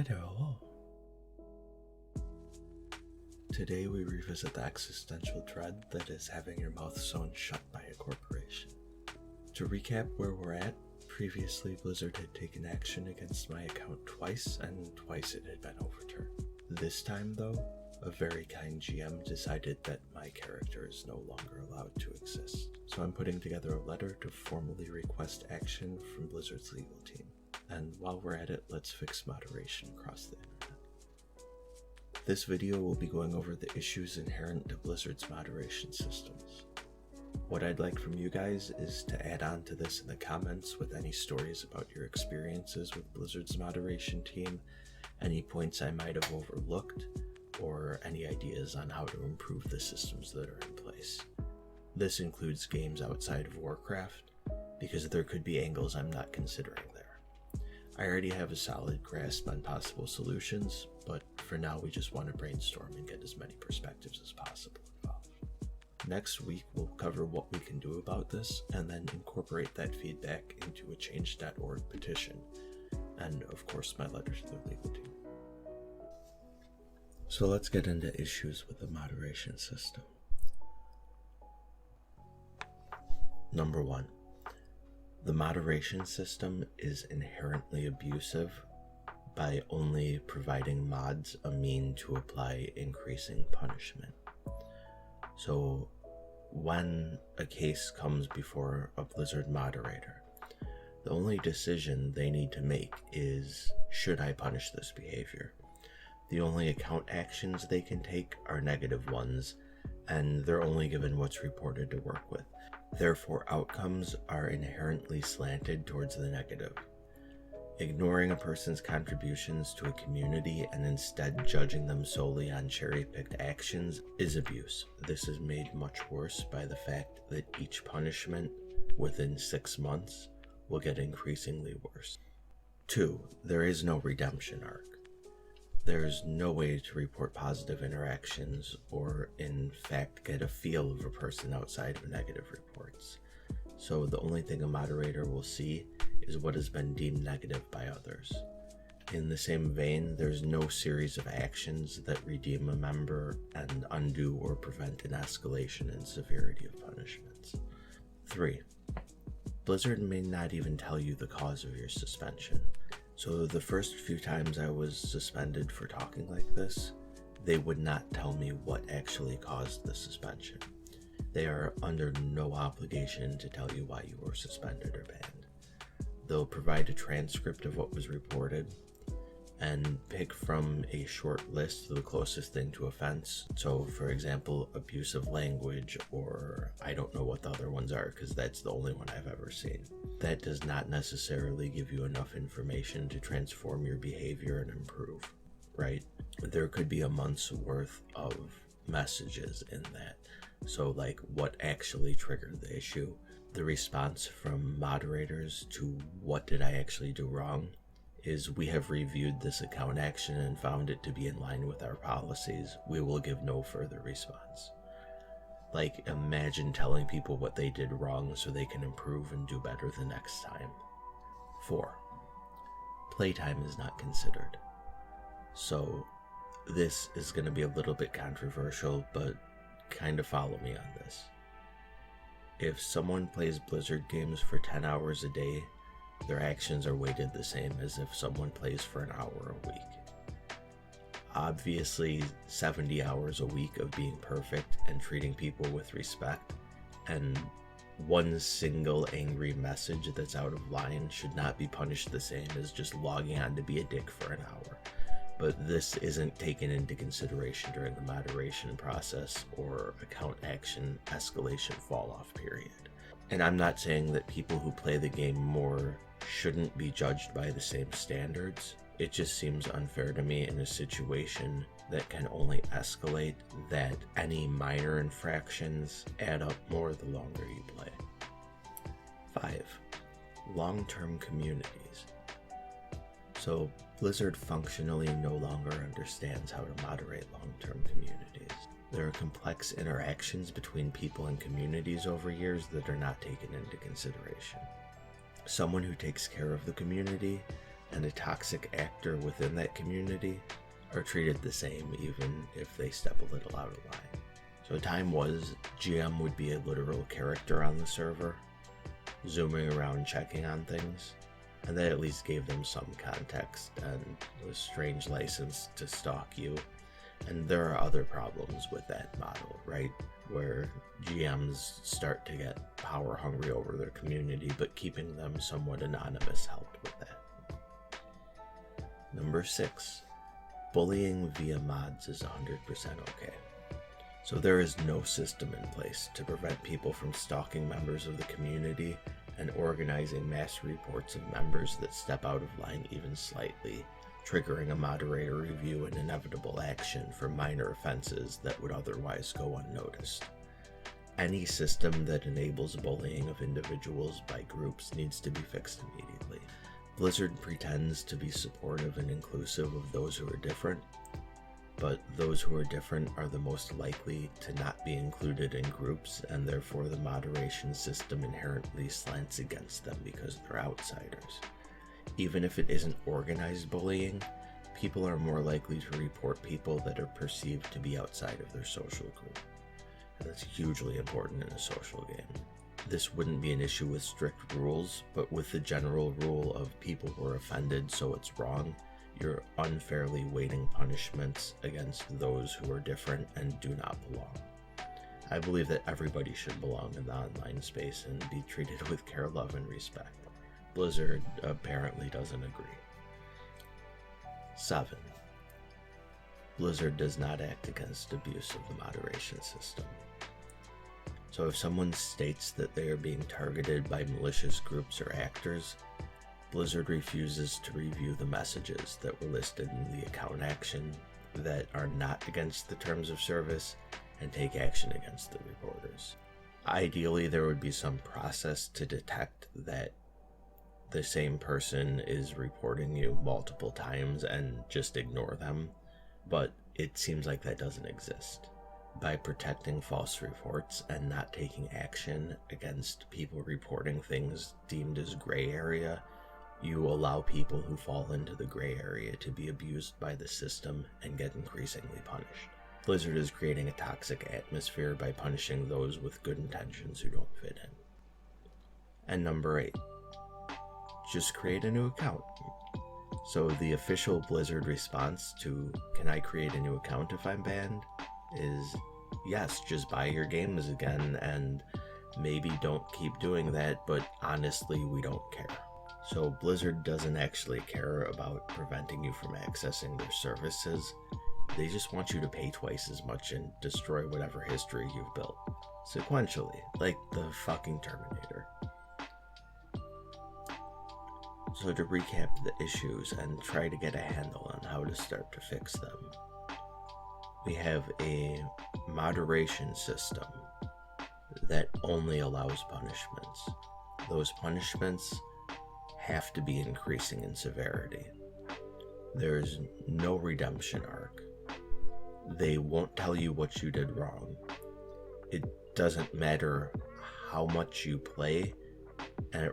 Hi there, hello. Today we revisit the existential dread that is having your mouth sewn shut by a corporation. To recap where we're at, previously Blizzard had taken action against my account twice, and twice it had been overturned. This time though, a very kind GM decided that my character is no longer allowed to exist. So I'm putting together a letter to formally request action from Blizzard's legal team. And while we're at it, let's fix moderation across the internet. This video will be going over the issues inherent to Blizzard's moderation systems. What I'd like from you guys is to add on to this in the comments with any stories about your experiences with Blizzard's moderation team, any points I might have overlooked, or any ideas on how to improve the systems that are in place. This includes games outside of Warcraft, because there could be angles I'm not considering there. I already have a solid grasp on possible solutions, but for now we just want to brainstorm and get as many perspectives as possible involved. Next week we'll cover what we can do about this, and then incorporate that feedback into a change.org petition, and of course my letter to the legal team. So let's get into issues with the moderation system. Number 1. The moderation system is inherently abusive by only providing mods a mean to apply increasing punishment. So when a case comes before a Blizzard moderator, the only decision they need to make is, should I punish this behavior? The only account actions they can take are negative ones, and they're only given what's reported to work with. Therefore, outcomes are inherently slanted towards the negative. Ignoring a person's contributions to a community and instead judging them solely on cherry-picked actions is abuse. This is made much worse by the fact that each punishment within 6 months will get increasingly worse. 2. There is no redemption arc. There's no way to report positive interactions or in fact get a feel of a person outside of negative reports. So the only thing a moderator will see is what has been deemed negative by others. In the same vein, there's no series of actions that redeem a member and undo or prevent an escalation in severity of punishments. 3. Blizzard may not even tell you the cause of your suspension. So the first few times I was suspended for talking like this, they would not tell me what actually caused the suspension. They are under no obligation to tell you why you were suspended or banned. They'll provide a transcript of what was reported and pick from a short list the closest thing to offense. So for example, abusive language, or I don't know what the other ones are because that's the only one I've ever seen. That does not necessarily give you enough information to transform your behavior and improve, right? There could be a month's worth of messages in that. So like what actually triggered the issue, the response from moderators to what did I actually do wrong is, we have reviewed this account action and found it to be in line with our policies. We will give no further response. Like, imagine telling people what they did wrong so they can improve and do better the next time. 4. Playtime is not considered. So this is going to be a little bit controversial, but kind of follow me on this. If someone plays Blizzard games for 10 hours a day, their actions are weighted the same as if someone plays for an hour a week. Obviously, 70 hours a week of being perfect and treating people with respect, and one single angry message that's out of line should not be punished the same as just logging on to be a dick for an hour. But this isn't taken into consideration during the moderation process or account action escalation fall-off period. And I'm not saying that people who play the game more shouldn't be judged by the same standards. It just seems unfair to me in a situation that can only escalate that any minor infractions add up more the longer you play. 5. Long-term communities. So Blizzard functionally no longer understands how to moderate long-term communities. There are complex interactions between people and communities over years that are not taken into consideration. Someone who takes care of the community and a toxic actor within that community are treated the same even if they step a little out of line. So time was, GM would be a literal character on the server, zooming around checking on things, and that at least gave them some context and a strange license to stalk you. And there are other problems with that model, right? Where GMs start to get power hungry over their community, but keeping them somewhat anonymous helped with that. Number 6, bullying via mods is 100% okay. So there is no system in place to prevent people from stalking members of the community and organizing mass reports of members that step out of line even slightly, triggering a moderator review and inevitable action for minor offenses that would otherwise go unnoticed. Any system that enables bullying of individuals by groups needs to be fixed immediately. Blizzard pretends to be supportive and inclusive of those who are different, but those who are different are the most likely to not be included in groups, and therefore the moderation system inherently slants against them because they're outsiders. Even if it isn't organized bullying, people are more likely to report people that are perceived to be outside of their social group. And that's hugely important in a social game. This wouldn't be an issue with strict rules, but with the general rule of people were offended, so it's wrong, you're unfairly weighting punishments against those who are different and do not belong. I believe that everybody should belong in the online space and be treated with care, love, and respect. Blizzard apparently doesn't agree. 7. Blizzard does not act against abuse of the moderation system. So if someone states that they are being targeted by malicious groups or actors, Blizzard refuses to review the messages that were listed in the account action that are not against the terms of service and take action against the reporters. Ideally, there would be some process to detect that the same person is reporting you multiple times and just ignore them, but it seems like that doesn't exist. By protecting false reports and not taking action against people reporting things deemed as gray area, you allow people who fall into the gray area to be abused by the system and get increasingly punished. Blizzard is creating a toxic atmosphere by punishing those with good intentions who don't fit in. And number 8, just create a new account. So the official Blizzard response to "can I create a new account if I'm banned?" is yes, just buy your games again, and maybe don't keep doing that, but honestly, we don't care. So Blizzard doesn't actually care about preventing you from accessing their services. They just want you to pay twice as much and destroy whatever history you've built, sequentially, like the fucking Terminator. So to recap the issues and try to get a handle on how to start to fix them, we have a moderation system that only allows punishments. Those punishments have to be increasing in severity. There's no redemption arc. They won't tell you what you did wrong. It doesn't matter how much you play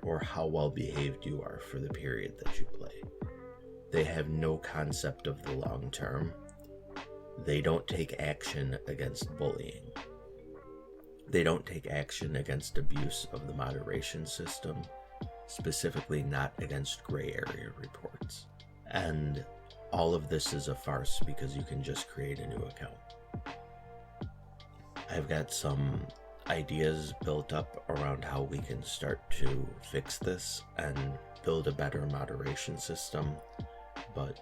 or how well behaved you are for the period that you play. They have no concept of the long term. They don't take action against bullying. They don't take action against abuse of the moderation system, specifically not against gray area reports. And all of this is a farce because you can just create a new account. I've got some ideas built up around how we can start to fix this and build a better moderation system, but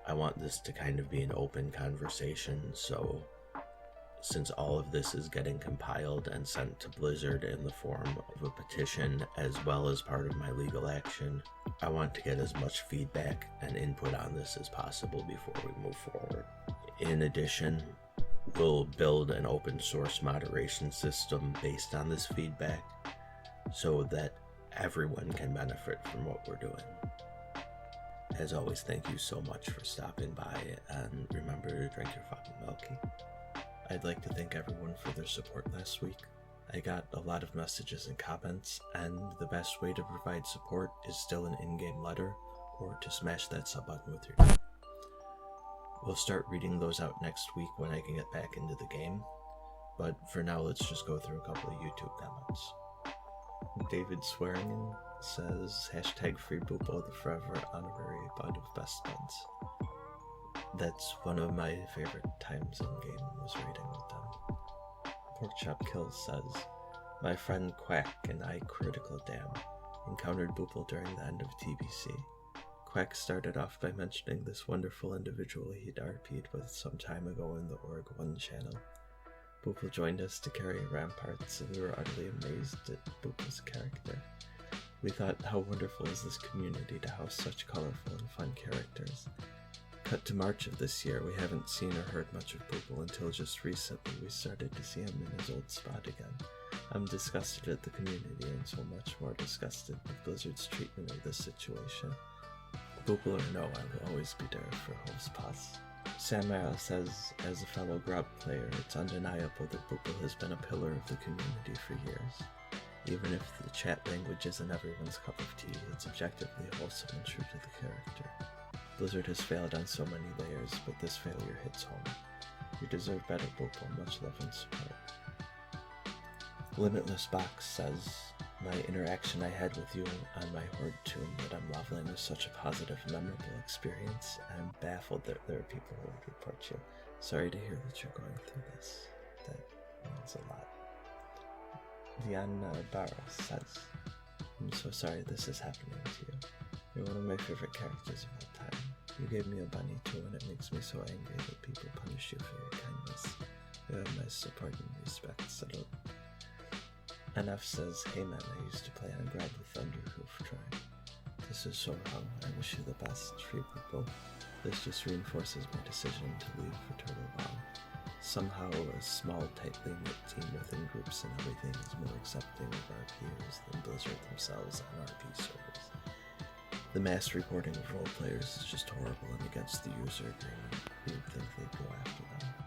I want this to kind of be an open conversation, so since all of this is getting compiled and sent to Blizzard in the form of a petition as well as part of my legal action, I want to get as much feedback and input on this as possible before we move forward. In addition, we'll build an open source moderation system based on this feedback so that everyone can benefit from what we're doing. As always, thank you so much for stopping by, and remember to drink your fucking milky. I'd like to thank everyone for their support last week. I got a lot of messages and comments, and the best way to provide support is still an in-game letter or to smash that sub button with your name. We'll start reading those out next week when I can get back into the game, but for now let's just go through a couple of YouTube comments. David Swearingen says, hashtag free Boople, the forever honorary bud of best buds. That's one of my favorite times in game, was reading with them. Porkchop Kills says, my friend Quack and I, Critical Dam, encountered Boople during the end of TBC. Quack started off by mentioning this wonderful individual he'd RP'd with some time ago in the Org 1 channel. Boople joined us to carry ramparts, and we were utterly amazed at Boople's character. We thought, how wonderful is this community to house such colorful and fun characters. Cut to March of this year, we haven't seen or heard much of Boople until just recently we started to see him in his old spot again. I'm disgusted at the community and so much more disgusted with Blizzard's treatment of this situation. Boople or no, I will always be there for host pass. Samuel says, as a fellow Grub player, it's undeniable that Boople has been a pillar of the community for years. Even if the chat language isn't everyone's cup of tea, it's objectively wholesome and true to the character. Blizzard has failed on so many layers, but this failure hits home. You deserve better, Boople. Much love and support. Limitless Box says, my interaction I had with you on my Horde tomb that I'm leveling was such a positive, memorable experience. I'm baffled that there are people who would report you. Sorry to hear that you're going through this. That means a lot. Diana Barra says, I'm so sorry this is happening to you. You're one of my favorite characters of all time. You gave me a bunny too, and it makes me so angry that people punish you for your kindness. You have my support and respect, settled. NF says, hey man, I used to play on Grab with Thunderhoof Try. This is so wrong. I wish you the best, free people. This just reinforces my decision to leave for Turtle WoW. Somehow a small, tightly knit team within groups and everything is more accepting of our peers than Blizzard themselves on RP servers. The mass reporting of role players is just horrible and against the user agreement. You'd think they'd go after them.